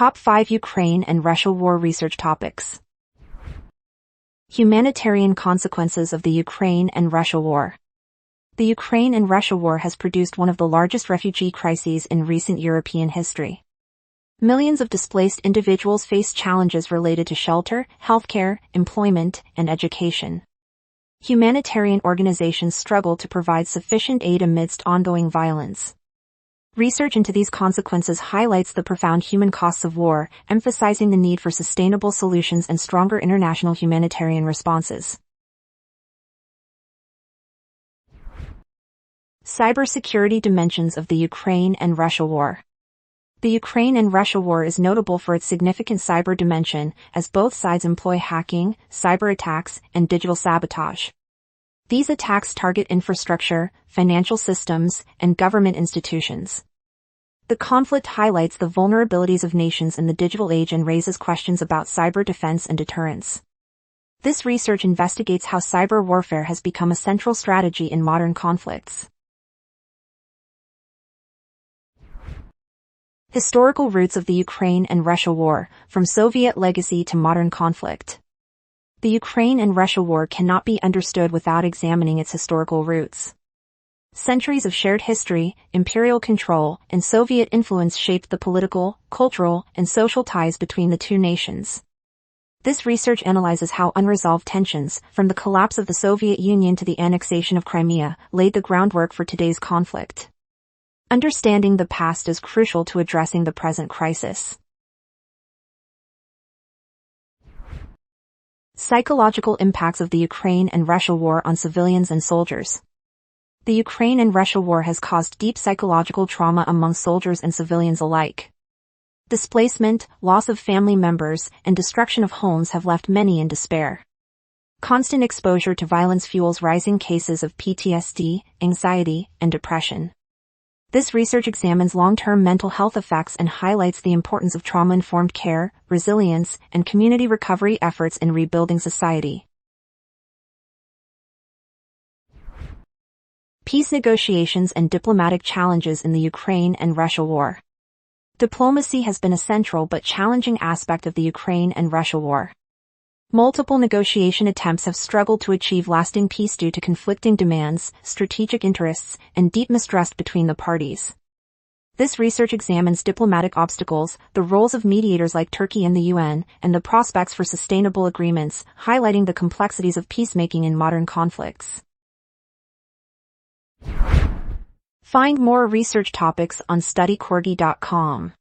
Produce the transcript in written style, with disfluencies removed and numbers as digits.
Top 5 Ukraine and Russia War Research Topics. Humanitarian consequences of the Ukraine and Russia War. The Ukraine and Russia War has produced one of the largest refugee crises in recent European history. Millions of displaced individuals face challenges related to shelter, healthcare, employment, and education. Humanitarian organizations struggle to provide sufficient aid amidst ongoing violence. Research into these consequences highlights the profound human costs of war, emphasizing the need for sustainable solutions and stronger international humanitarian responses. Cybersecurity dimensions of the Ukraine and Russia War. The Ukraine and Russia War is notable for its significant cyber dimension, as both sides employ hacking, cyber attacks, and digital sabotage. These attacks target infrastructure, financial systems, and government institutions. The conflict highlights the vulnerabilities of nations in the digital age and raises questions about cyber defense and deterrence. This research investigates how cyber warfare has become a central strategy in modern conflicts. Historical roots of the Ukraine and Russia War, from Soviet legacy to modern conflict. The Ukraine and Russia War cannot be understood without examining its historical roots. Centuries of shared history, imperial control, and Soviet influence shaped the political, cultural, and social ties between the two nations. This research analyzes how unresolved tensions, from the collapse of the Soviet Union to the annexation of Crimea, laid the groundwork for today's conflict. Understanding the past is crucial to addressing the present crisis. Psychological impacts of the Ukraine and Russia War on civilians and soldiers. The Ukraine and Russia War has caused deep psychological trauma among soldiers and civilians alike. Displacement, loss of family members, and destruction of homes have left many in despair. Constant exposure to violence fuels rising cases of PTSD, anxiety, and depression. This research examines long-term mental health effects and highlights the importance of trauma-informed care, resilience, and community recovery efforts in rebuilding society. Peace negotiations and diplomatic challenges in the Ukraine and Russia War. Diplomacy has been a central but challenging aspect of the Ukraine and Russia War. Multiple negotiation attempts have struggled to achieve lasting peace due to conflicting demands, strategic interests, and deep mistrust between the parties. This research examines diplomatic obstacles, the roles of mediators like Turkey and the UN, and the prospects for sustainable agreements, highlighting the complexities of peacemaking in modern conflicts. Find more research topics on studycorgi.com.